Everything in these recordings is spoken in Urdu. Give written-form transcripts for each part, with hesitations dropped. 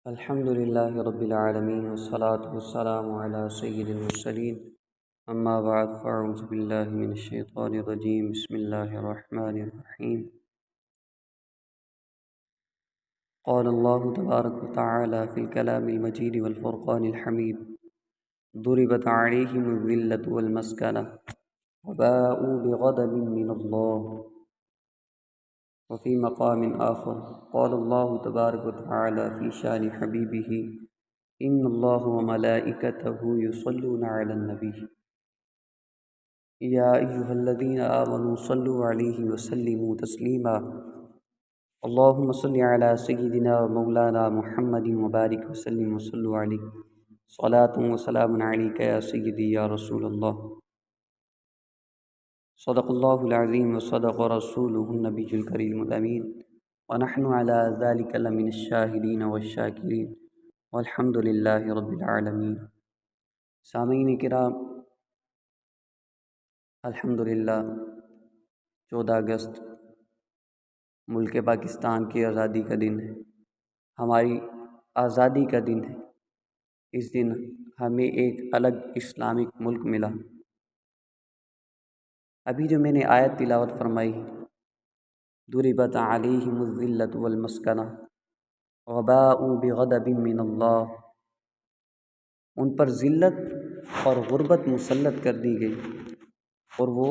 الحمد لله رب العالمين والصلاة والسلام على سيد المرسلين أما بعد فأعوذ بالله من الشيطان الرجيم بسم الله الرحمن الرحيم قال الله تبارك وتعالى في الكلام المجيد والفرقان الحميد ضربت عليهم الذلة والمسكنة وباءوا بغضب من الله. وفي مقام آخر قال الله تبارك وتعالى في شان حبيبه إن الله وملائكته يصلون على النبي يا أيها الذين آمنوا صلوا عليه وسلموا تسليما. اللهم صل على سيدنا ومولانا محمد وبارك وسلم وصلوا عليه صلاة وسلام عليك يا سيدي يا رسول الله. صدق الله العظيم وصدق رسوله النبي الكريم الأمين ونحن على ذلك لمن الشاهدين والشاكرين والحمد لله رب العالمين. سامعین کرام، الحمدللہ 14 اگست ملک پاکستان کی آزادی کا دن ہے، ہماری آزادی کا دن ہے۔ اس دن ہمیں ایک الگ اسلامک ملک ملا۔ ابھی جو میں نے آیت تلاوت فرمائی، ضربت علیہم الذلۃ والمسکنہ وباءوا بغضب من اللہ، ان پر ذلت اور غربت مسلط کر دی گئی اور وہ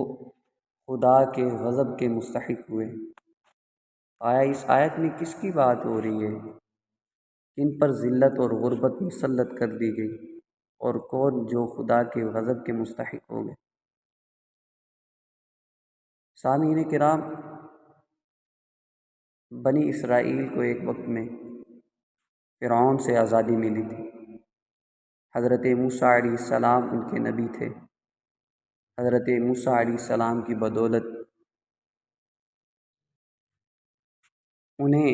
خدا کے غضب کے مستحق ہوئے۔ آیا اس آیت میں کس کی بات ہو رہی ہے؟ کن پر ذلت اور غربت مسلط کر دی گئی اور کون جو خدا کے غضب کے مستحق ہو گئے؟ سامعین کرام، بنی اسرائیل کو ایک وقت میں فرعون سے آزادی ملی تھی۔ حضرت موسیٰ علیہ السلام ان کے نبی تھے۔ حضرت موسیٰ علیہ السلام کی بدولت انہیں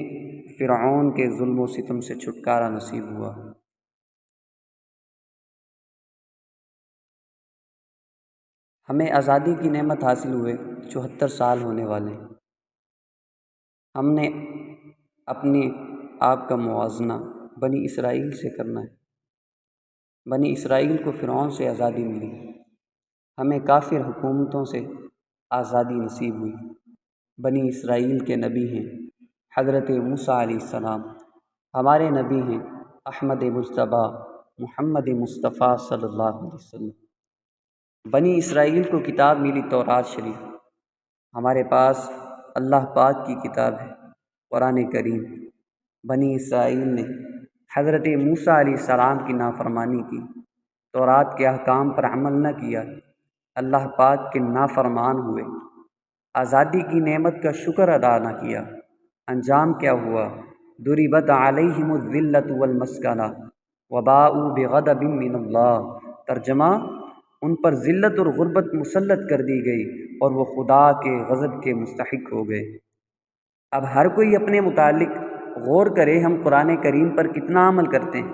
فرعون کے ظلم و ستم سے چھٹکارا نصیب ہوا۔ ہمیں آزادی کی نعمت حاصل ہوئے 74 سال ہونے والے۔ ہم نے اپنے آپ کا موازنہ بنی اسرائیل سے کرنا ہے۔ بنی اسرائیل کو فرعون سے آزادی ملی، ہمیں کافر حکومتوں سے آزادی نصیب ہوئی۔ بنی اسرائیل کے نبی ہیں حضرت موسیٰ علیہ السلام، ہمارے نبی ہیں احمد مجتبیٰ محمد مصطفیٰ صلی اللہ علیہ وسلم۔ بنی اسرائیل کو کتاب ملی تورات شریف، ہمارے پاس اللہ پاک کی کتاب ہے قرآن کریم۔ بنی اسرائیل نے حضرت موسیٰ علیہ السلام کی نافرمانی کی، تورات کے احکام پر عمل نہ کیا، اللہ پاک کے نافرمان ہوئے، آزادی کی نعمت کا شکر ادا نہ کیا۔ انجام کیا ہوا؟ ضربت علیہم الذلۃ والمسکنہ وباءوا بغضب من اللہ۔ ترجمہ، ان پر ذلت اور غربت مسلط کر دی گئی اور وہ خدا کے غضب کے مستحق ہو گئے۔ اب ہر کوئی اپنے متعلق غور کرے، ہم قرآن کریم پر کتنا عمل کرتے ہیں؟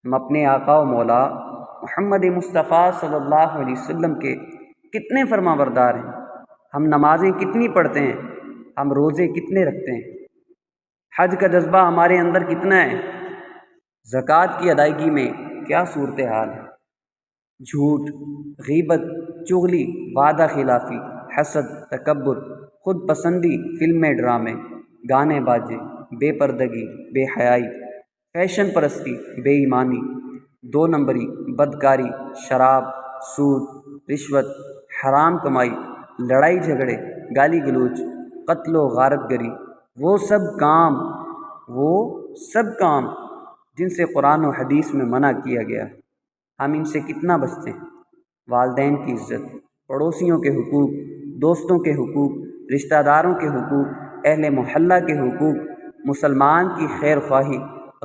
ہم اپنے آقا و مولا محمد مصطفیٰ صلی اللہ علیہ وسلم کے کتنے فرما بردار ہیں؟ ہم نمازیں کتنی پڑھتے ہیں؟ ہم روزے کتنے رکھتے ہیں؟ حج کا جذبہ ہمارے اندر کتنا ہے؟ زکوٰۃ کی ادائیگی میں کیا صورتحال ہے؟ جھوٹ، غیبت، چغلی، وعدہ خلافی، حسد، تکبر، خود پسندی، فلمیں، ڈرامے، گانے باجے، بے پردگی، بے حیائی، فیشن پرستی، بے ایمانی، 2 نمبری، بدکاری، شراب، سود، رشوت، حرام کمائی، لڑائی جھگڑے، گالی گلوچ، قتل و غارت گری، وہ سب کام جن سے قرآن و حدیث میں منع کیا گیا ہے، ہم ان سے کتنا بچتے ہیں؟ والدین کی عزت، پڑوسیوں کے حقوق، دوستوں کے حقوق، رشتہ داروں کے حقوق، اہل محلہ کے حقوق، مسلمان کی خیر خواہی،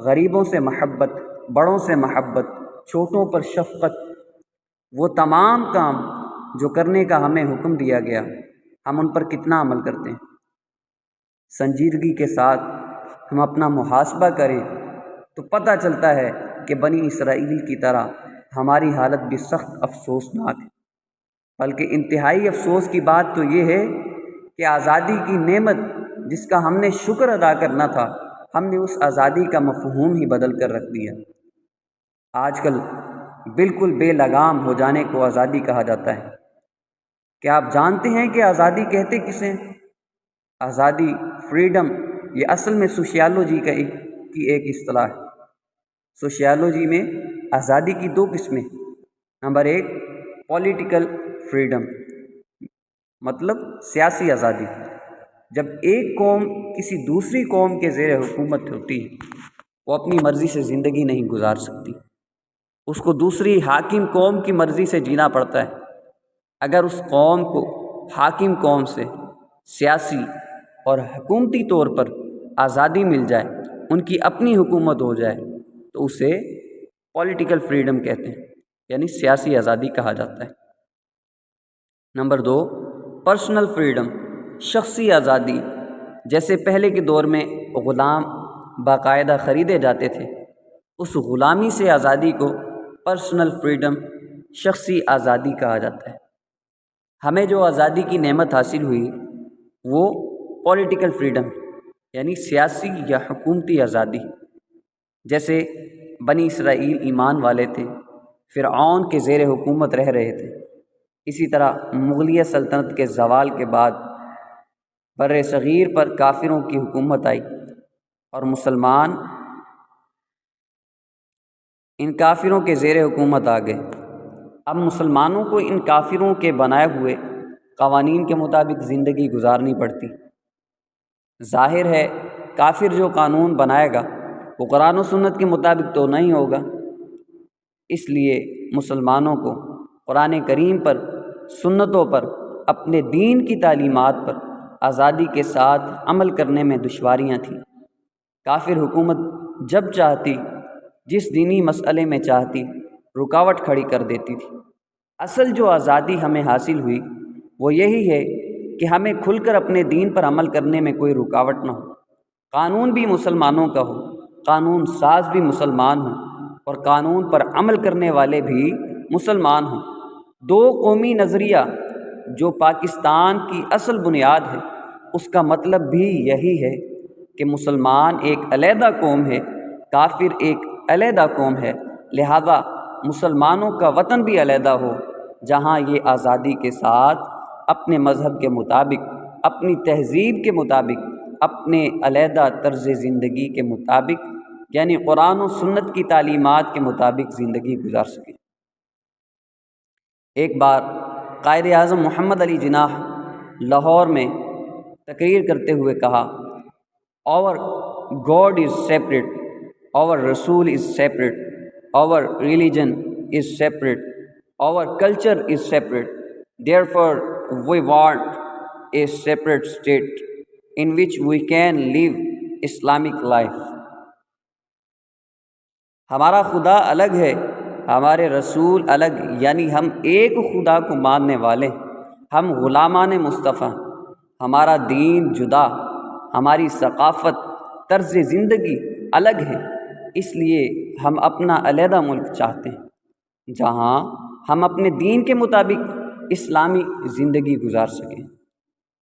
غریبوں سے محبت، بڑوں سے محبت، چھوٹوں پر شفقت، وہ تمام کام جو کرنے کا ہمیں حکم دیا گیا، ہم ان پر کتنا عمل کرتے ہیں؟ سنجیدگی کے ساتھ ہم اپنا محاسبہ کریں تو پتہ چلتا ہے کہ بنی اسرائیل کی طرح ہماری حالت بھی سخت افسوسناک ہے۔ بلکہ انتہائی افسوس کی بات تو یہ ہے کہ آزادی کی نعمت جس کا ہم نے شکر ادا کرنا تھا، ہم نے اس آزادی کا مفہوم ہی بدل کر رکھ دیا۔ آج کل بالکل بے لگام ہو جانے کو آزادی کہا جاتا ہے۔ کیا آپ جانتے ہیں کہ آزادی کہتے کسے ہیں؟ آزادی، فریڈم، یہ اصل میں سوشیالوجی کی ایک اصطلاح ہے۔ سوشیالوجی میں آزادی کی دو قسمیں۔ نمبر ایک، پولیٹیکل فریڈم، مطلب سیاسی آزادی۔ جب ایک قوم کسی دوسری قوم کے زیر حکومت ہوتی ہے، وہ اپنی مرضی سے زندگی نہیں گزار سکتی، اس کو دوسری حاکم قوم کی مرضی سے جینا پڑتا ہے۔ اگر اس قوم کو حاکم قوم سے سیاسی اور حکومتی طور پر آزادی مل جائے، ان کی اپنی حکومت ہو جائے، تو اسے پولیٹیکل فریڈم کہتے ہیں، یعنی سیاسی آزادی کہا جاتا ہے۔ نمبر دو، پرسنل فریڈم، شخصی آزادی۔ جیسے پہلے کے دور میں غلام باقاعدہ خریدے جاتے تھے، اس غلامی سے آزادی کو پرسنل فریڈم، شخصی آزادی کہا جاتا ہے۔ ہمیں جو آزادی کی نعمت حاصل ہوئی وہ پولیٹیکل فریڈم، یعنی سیاسی یا حکومتی آزادی۔ جیسے بنی اسرائیل ایمان والے تھے، فرعون کے زیر حکومت رہ رہے تھے۔ اسی طرح مغلیہ سلطنت کے زوال کے بعد بر صغیر پر کافروں کی حکومت آئی اور مسلمان ان کافروں کے زیر حکومت آ گئے۔ اب مسلمانوں کو ان کافروں کے بنائے ہوئے قوانین کے مطابق زندگی گزارنی پڑتی۔ ظاہر ہے کافر جو قانون بنائے گا وہ قرآن و سنت کے مطابق تو نہیں ہوگا، اس لیے مسلمانوں کو قرآن کریم پر، سنتوں پر، اپنے دین کی تعلیمات پر آزادی کے ساتھ عمل کرنے میں دشواریاں تھیں۔ کافر حکومت جب چاہتی، جس دینی مسئلے میں چاہتی، رکاوٹ کھڑی کر دیتی تھی۔ اصل جو آزادی ہمیں حاصل ہوئی وہ یہی ہے کہ ہمیں کھل کر اپنے دین پر عمل کرنے میں کوئی رکاوٹ نہ ہو۔ قانون بھی مسلمانوں کا ہو، قانون ساز بھی مسلمان ہوں، اور قانون پر عمل کرنے والے بھی مسلمان ہوں۔ دو قومی نظریہ جو پاکستان کی اصل بنیاد ہے، اس کا مطلب بھی یہی ہے کہ مسلمان ایک علیحدہ قوم ہے، کافر ایک علیحدہ قوم ہے، لہذا مسلمانوں کا وطن بھی علیحدہ ہو، جہاں یہ آزادی کے ساتھ اپنے مذہب کے مطابق، اپنی تہذیب کے مطابق، اپنے علیحدہ طرز زندگی کے مطابق، یعنی قرآن و سنت کی تعلیمات کے مطابق زندگی گزار سکے۔ ایک بار قائد اعظم محمد علی جناح لاہور میں تقریر کرتے ہوئے کہا، "Our God is separate, our Rasul is separate, our religion is separate, our culture is separate. Therefore, we want a separate state in which we can live Islamic life." ہمارا خدا الگ ہے، ہمارے رسول الگ، یعنی ہم ایک خدا کو ماننے والے، ہم غلامان مصطفیٰ، ہمارا دین جدا، ہماری ثقافت، طرز زندگی الگ ہے، اس لیے ہم اپنا علیحدہ ملک چاہتے ہیں جہاں ہم اپنے دین کے مطابق اسلامی زندگی گزار سکیں۔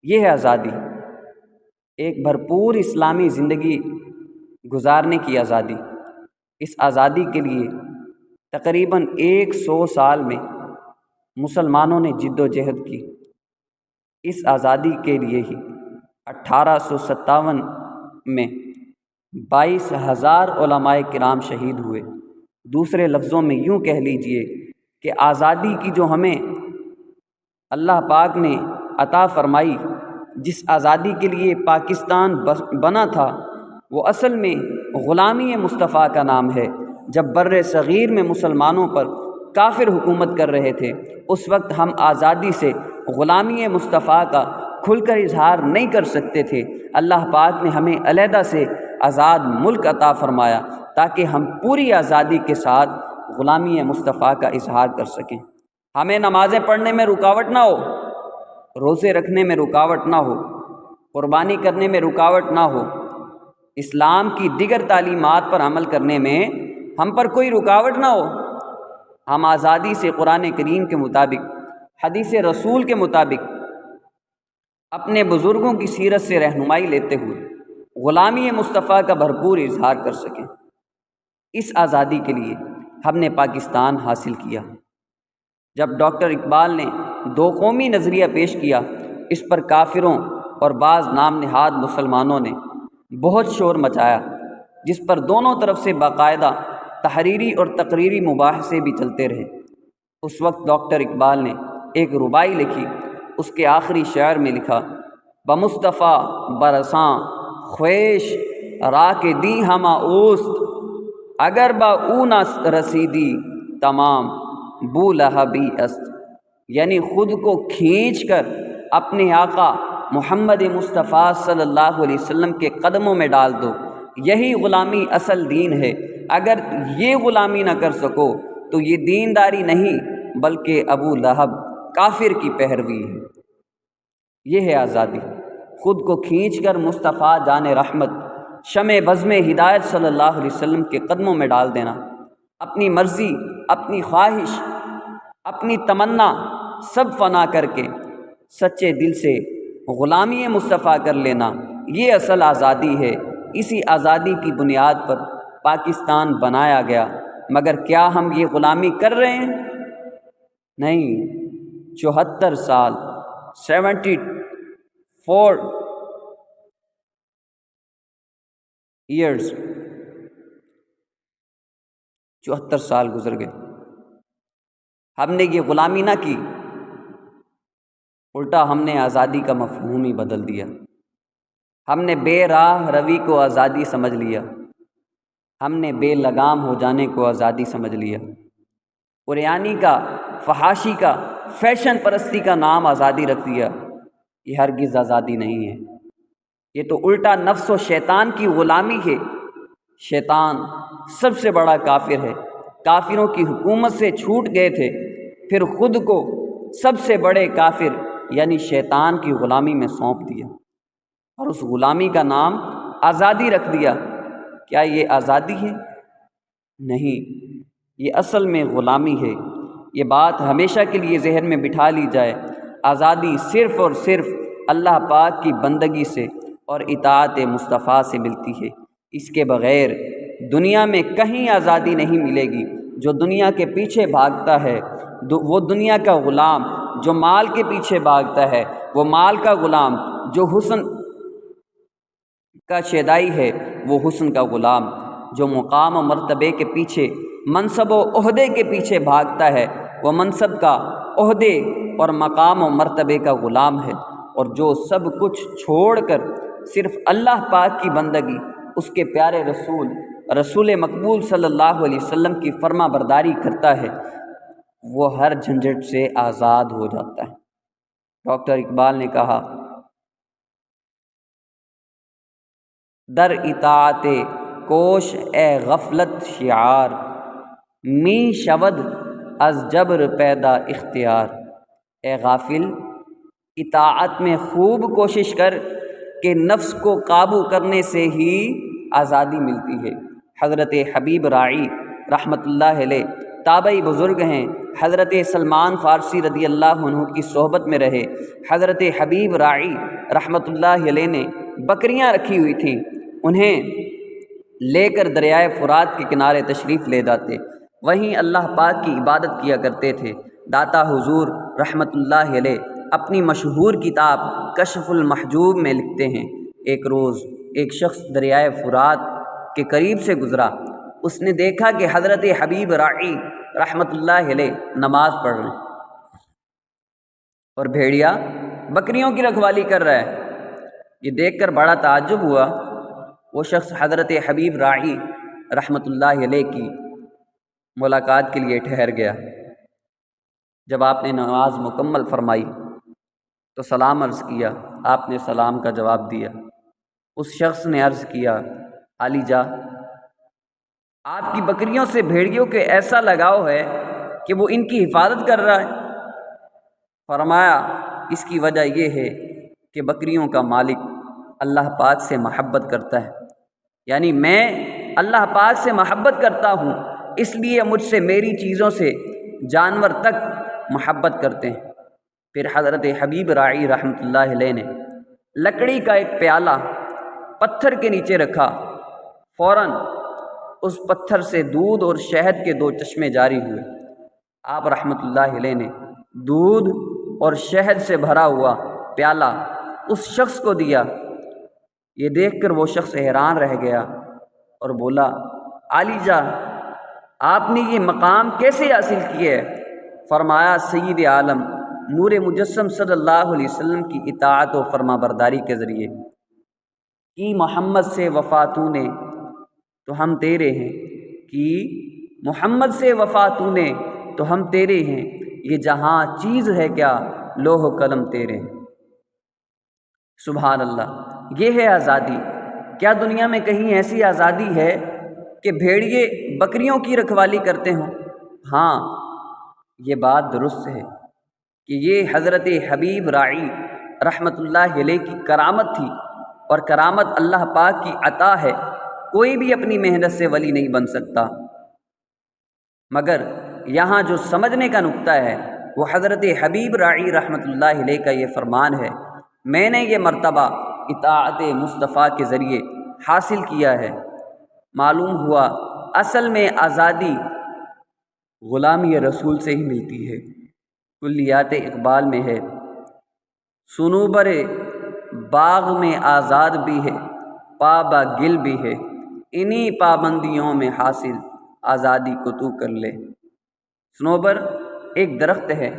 یہ ہے آزادی، ایک بھرپور اسلامی زندگی گزارنے کی آزادی۔ اس آزادی کے لیے تقریباً 100 سال میں مسلمانوں نے جد و جہد کی۔ اس آزادی کے لیے ہی 1857 میں 22,000 علماء کرام شہید ہوئے۔ دوسرے لفظوں میں یوں کہہ لیجئے کہ آزادی کی جو ہمیں اللہ پاک نے عطا فرمائی، جس آزادی کے لیے پاکستان بنا تھا، وہ اصل میں غلامی مصطفیٰ کا نام ہے۔ جب بر صغیر میں مسلمانوں پر کافر حکومت کر رہے تھے، اس وقت ہم آزادی سے غلامی مصطفیٰ کا کھل کر اظہار نہیں کر سکتے تھے۔ اللہ پاک نے ہمیں علیحدہ سے آزاد ملک عطا فرمایا تاکہ ہم پوری آزادی کے ساتھ غلامی مصطفیٰ کا اظہار کر سکیں۔ ہمیں نمازیں پڑھنے میں رکاوٹ نہ ہو، روزے رکھنے میں رکاوٹ نہ ہو، قربانی کرنے میں رکاوٹ نہ ہو، اسلام کی دیگر تعلیمات پر عمل کرنے میں ہم پر کوئی رکاوٹ نہ ہو۔ ہم آزادی سے قرآن کریم کے مطابق، حدیث رسول کے مطابق، اپنے بزرگوں کی سیرت سے رہنمائی لیتے ہوئے غلامی مصطفیٰ کا بھرپور اظہار کر سکیں۔ اس آزادی کے لیے ہم نے پاکستان حاصل کیا۔ جب ڈاکٹر اقبال نے دو قومی نظریہ پیش کیا، اس پر کافروں اور بعض نام نہاد مسلمانوں نے بہت شور مچایا، جس پر دونوں طرف سے باقاعدہ تحریری اور تقریری مباحثے بھی چلتے رہے۔ اس وقت ڈاکٹر اقبال نے ایک ربائی لکھی۔ اس کے آخری شعر میں لکھا: بمصطفیٰ برساں خویش راک دی ہما اوست، اگر با او نہ رسیدی تمام بو لہبی است۔ یعنی خود کو کھینچ کر اپنے آقا محمد مصطفیٰ صلی اللہ علیہ وسلم کے قدموں میں ڈال دو، یہی غلامی اصل دین ہے۔ اگر یہ غلامی نہ کر سکو تو یہ دینداری نہیں بلکہ ابو لہب کافر کی پیروی ہے۔ یہ ہے آزادی، خود کو کھینچ کر مصطفیٰ جان رحمت شمع بزم ہدایت صلی اللہ علیہ وسلم کے قدموں میں ڈال دینا، اپنی مرضی، اپنی خواہش، اپنی تمنا سب فنا کر کے سچے دل سے غلامی مصطفیٰ کر لینا، یہ اصل آزادی ہے۔ اسی آزادی کی بنیاد پر پاکستان بنایا گیا، مگر کیا ہم یہ غلامی کر رہے ہیں؟ نہیں۔ 74 سال 74 ایئرز 74 سال گزر گئے، ہم نے یہ غلامی نہ کی، الٹا ہم نے آزادی کا مفہوم ہی بدل دیا۔ ہم نے بے راہ روی کو آزادی سمجھ لیا، ہم نے بے لگام ہو جانے کو آزادی سمجھ لیا۔ قریانی کا، فحاشی کا، فیشن پرستی کا نام آزادی رکھ دیا۔ یہ ہرگز آزادی نہیں ہے، یہ تو الٹا نفس و شیطان کی غلامی ہے۔ شیطان سب سے بڑا کافر ہے، کافروں کی حکومت سے چھوٹ گئے تھے، پھر خود کو سب سے بڑے کافر یعنی شیطان کی غلامی میں سونپ دیا اور اس غلامی کا نام آزادی رکھ دیا۔ کیا یہ آزادی ہے؟ نہیں، یہ اصل میں غلامی ہے۔ یہ بات ہمیشہ کے لیے ذہن میں بٹھا لی جائے۔ آزادی صرف اور صرف اللہ پاک کی بندگی سے اور اطاعت مصطفیٰ سے ملتی ہے۔ اس کے بغیر دنیا میں کہیں آزادی نہیں ملے گی۔ جو دنیا کے پیچھے بھاگتا ہے وہ دنیا کا غلام، جو مال کے پیچھے بھاگتا ہے وہ مال کا غلام، جو حسن کا شیدائی ہے وہ حسن کا غلام، جو مقام و مرتبے کے پیچھے، منصب و عہدے کے پیچھے بھاگتا ہے وہ منصب کا، عہدے اور مقام و مرتبے کا غلام ہے، اور جو سب کچھ چھوڑ کر صرف اللہ پاک کی بندگی، اس کے پیارے رسول مقبول صلی اللہ علیہ وسلم کی فرما برداری کرتا ہے، وہ ہر جھنجھٹ سے آزاد ہو جاتا ہے۔ ڈاکٹر اقبال نے کہا: در اطاعت کوش اے غفلت شعار، می شود از جبر پیدا اختیار۔ اے غافل، اطاعت میں خوب کوشش کر کہ نفس کو قابو کرنے سے ہی آزادی ملتی ہے۔ حضرت حبیب راعی رحمۃ اللہ علیہ تابعی بزرگ ہیں، حضرت سلمان فارسی رضی اللہ عنہ کی صحبت میں رہے۔ حضرت حبیب راعی رحمۃ اللہ علیہ نے بکریاں رکھی ہوئی تھیں، انہیں لے کر دریائے فرات کے کنارے تشریف لے جاتے، وہیں اللہ پاک کی عبادت کیا کرتے تھے۔ داتا حضور رحمۃ اللہ علیہ اپنی مشہور کتاب کشف المحجوب میں لکھتے ہیں: ایک روز ایک شخص دریائے فرات کے قریب سے گزرا، اس نے دیکھا کہ حضرت حبیب راعی رحمۃ اللہ علیہ نماز پڑھ رہے ہیں اور بھیڑیا بکریوں کی رکھوالی کر رہا ہے۔ یہ دیکھ کر بڑا تعجب ہوا۔ وہ شخص حضرت حبیب راعی رحمۃ اللہ علیہ کی ملاقات کے لیے ٹھہر گیا۔ جب آپ نے نماز مکمل فرمائی تو سلام عرض کیا، آپ نے سلام کا جواب دیا۔ اس شخص نے عرض کیا: علی جا، آپ کی بکریوں سے بھیڑیوں کے ایسا لگاؤ ہے کہ وہ ان کی حفاظت کر رہا ہے۔ فرمایا: اس کی وجہ یہ ہے کہ بکریوں کا مالک اللہ پاک سے محبت کرتا ہے، یعنی میں اللہ پاک سے محبت کرتا ہوں، اس لیے مجھ سے میری چیزوں سے جانور تک محبت کرتے ہیں۔ پھر حضرت حبیب راعی رحمۃ اللہ علیہ نے لکڑی کا ایک پیالہ پتھر کے نیچے رکھا، فوراً اس پتھر سے دودھ اور شہد کے 2 چشمے جاری ہوئے۔ آپ رحمۃ اللہ علیہ نے دودھ اور شہد سے بھرا ہوا پیالہ اس شخص کو دیا۔ یہ دیکھ کر وہ شخص حیران رہ گیا اور بولا، علی جان، آپ نے یہ مقام کیسے حاصل کیا ہے؟ فرمایا، سید عالم نور مجسم صلی اللہ علیہ وسلم کی اطاعت و فرما برداری کے ذریعے کی محمد سے وفا تو نے تو ہم تیرے ہیں، کی محمد سے وفا تو نے تو ہم تیرے ہیں، یہ جہاں چیز ہے کیا لوح و قلم تیرے ہیں۔ سبحان اللہ، یہ ہے آزادی۔ کیا دنیا میں کہیں ایسی آزادی ہے کہ بھیڑیے بکریوں کی رکھوالی کرتے ہوں؟ ہاں، یہ بات درست ہے کہ یہ حضرت حبیب راعی رحمۃ اللہ علیہ کی کرامت تھی، اور کرامت اللہ پاک کی عطا ہے، کوئی بھی اپنی محنت سے ولی نہیں بن سکتا۔ مگر یہاں جو سمجھنے کا نقطہ ہے وہ حضرت حبیب راعی رحمۃ اللہ علیہ کا یہ فرمان ہے، میں نے یہ مرتبہ اطاعت مصطفیٰ کے ذریعے حاصل کیا ہے۔ معلوم ہوا اصل میں آزادی غلامی رسول سے ہی ملتی ہے۔ کلیات اقبال میں ہے، صنوبر باغ میں آزاد بھی ہے، پابا گل بھی ہے، انہی پابندیوں میں حاصل آزادی کو تو کر لے۔ صنوبر ایک درخت ہے،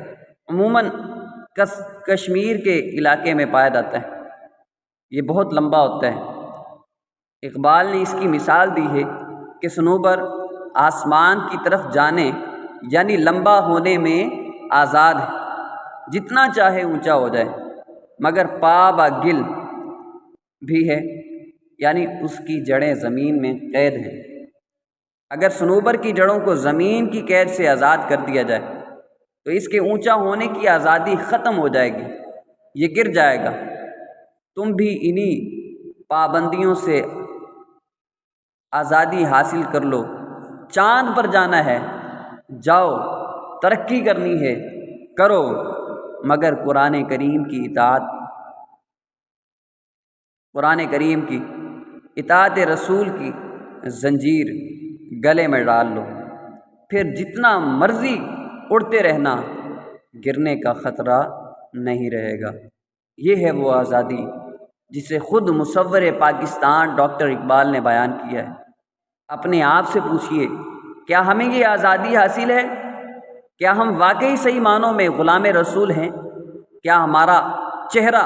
عموماً کشمیر کے علاقے میں پایا جاتا ہے۔ یہ بہت لمبا ہوتا ہے۔ اقبال نے اس کی مثال دی ہے کہ صنوبر آسمان کی طرف جانے یعنی لمبا ہونے میں آزاد ہے، جتنا چاہے اونچا ہو جائے، مگر پا با گل بھی ہے، یعنی اس کی جڑیں زمین میں قید ہیں۔ اگر صنوبر کی جڑوں کو زمین کی قید سے آزاد کر دیا جائے تو اس کے اونچا ہونے کی آزادی ختم ہو جائے گی، یہ گر جائے گا۔ تم بھی انہی پابندیوں سے آزادی حاصل کر لو۔ چاند پر جانا ہے، جاؤ، ترقی کرنی ہے، کرو، مگر قرآن کریم کی اطاعت رسول کی زنجیر گلے میں ڈال لو، پھر جتنا مرضی اڑتے رہنا، گرنے کا خطرہ نہیں رہے گا۔ یہ ہے وہ آزادی جسے خود مصور پاکستان ڈاکٹر اقبال نے بیان کیا ہے۔ اپنے آپ سے پوچھئے، کیا ہمیں یہ آزادی حاصل ہے؟ کیا ہم واقعی صحیح معنوں میں غلام رسول ہیں؟ کیا ہمارا چہرہ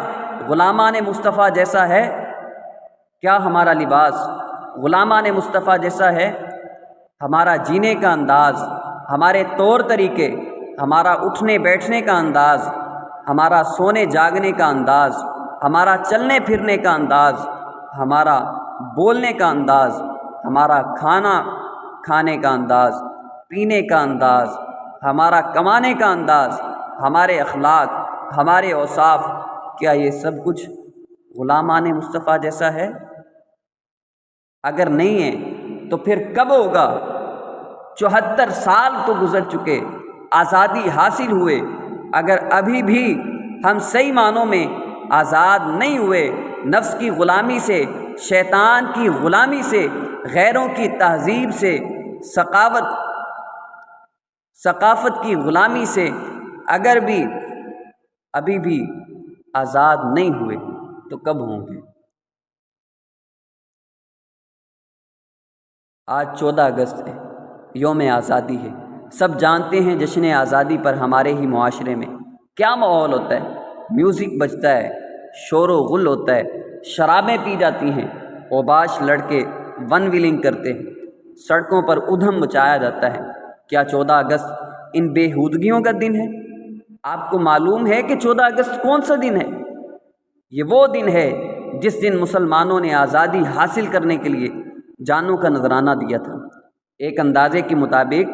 غلامان مصطفیٰ جیسا ہے؟ کیا ہمارا لباس غلامان مصطفیٰ جیسا ہے؟ ہمارا جینے کا انداز، ہمارے طور طریقے، ہمارا اٹھنے بیٹھنے کا انداز، ہمارا سونے جاگنے کا انداز، ہمارا چلنے پھرنے کا انداز، ہمارا بولنے کا انداز، ہمارا کھانا کھانے کا انداز، پینے کا انداز، ہمارا کمانے کا انداز، ہمارے اخلاق، ہمارے اوصاف، کیا یہ سب کچھ غلامان مصطفیٰ جیسا ہے؟ اگر نہیں ہے تو پھر کب ہوگا؟ 74 سال تو گزر چکے، آزادی حاصل ہوئے، اگر ابھی بھی ہم صحیح معنوں میں آزاد نہیں ہوئے، نفس کی غلامی سے، شیطان کی غلامی سے، غیروں کی تہذیب سے، ثقافت کی غلامی سے اگر بھی ابھی بھی آزاد نہیں ہوئے تو کب ہوں گے؟ آج 14 اگست ہے، یوم آزادی ہے۔ سب جانتے ہیں جشن آزادی پر ہمارے ہی معاشرے میں کیا ماحول ہوتا ہے۔ میوزک بجتا ہے، شور و غل ہوتا ہے، شرابیں پی جاتی ہیں، اوباش لڑکے ون ویلنگ کرتے ہیں، سڑکوں پر ادھم مچایا جاتا ہے۔ کیا 14 اگست ان بےہودگیوں کا دن ہے؟ آپ کو معلوم ہے کہ 14 اگست کون سا دن ہے؟ یہ وہ دن ہے جس دن مسلمانوں نے آزادی حاصل کرنے کے لیے جانوں کا نذرانہ دیا تھا۔ ایک اندازے کے مطابق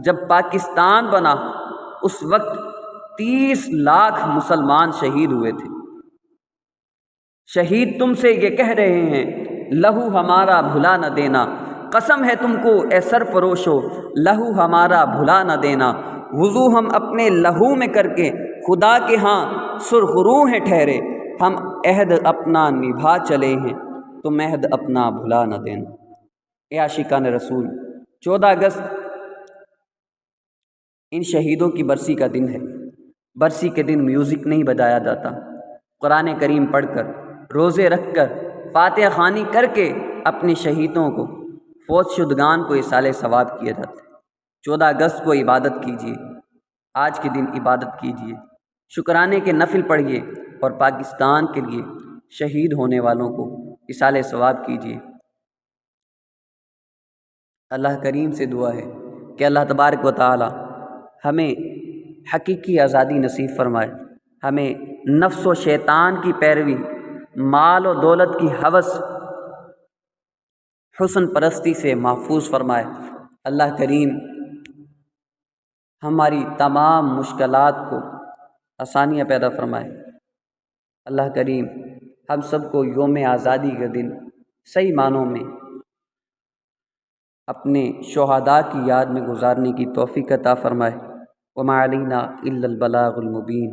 جب پاکستان بنا اس وقت 30 لاکھ مسلمان شہید ہوئے تھے۔ شہید تم سے یہ کہہ رہے ہیں، لہو ہمارا بھلا نہ دینا، قسم ہے تم کو اے سرفروشو، لہو ہمارا بھلا نہ دینا۔ وضو ہم اپنے لہو میں کر کے خدا کے ہاں سرخرو ہیں ٹھہرے، ہم عہد اپنا نبھا چلے ہیں، تم عہد اپنا بھلا نہ دینا۔ اے عاشقان رسول، 14 اگست ان شہیدوں کی برسی کا دن ہے۔ برسی کے دن میوزک نہیں بجایا جاتا، قرآن کریم پڑھ کر، روزے رکھ کر، فاتحہ خوانی کر کے اپنے شہیدوں کو، فوت شدگان کو ایصال ثواب کیا جاتا ہے۔ 14 اگست کو عبادت کیجیے، آج کے دن عبادت کیجیے، شکرانے کے نفل پڑھیے اور پاکستان کے لیے شہید ہونے والوں کو ایصال ثواب کیجیے۔ اللہ کریم سے دعا ہے کہ اللہ تبارک و تعالی ہمیں حقیقی آزادی نصیب فرمائے، ہمیں نفس و شیطان کی پیروی، مال و دولت کی ہوس، حسن پرستی سے محفوظ فرمائے۔ اللہ کریم ہماری تمام مشکلات کو آسانیاں پیدا فرمائے۔ اللہ کریم ہم سب کو یوم آزادی کے دن صحیح معنوں میں اپنے شہداء کی یاد میں گزارنے کی توفیق عطا فرمائے۔ وما علینا الا البلاغ المبین۔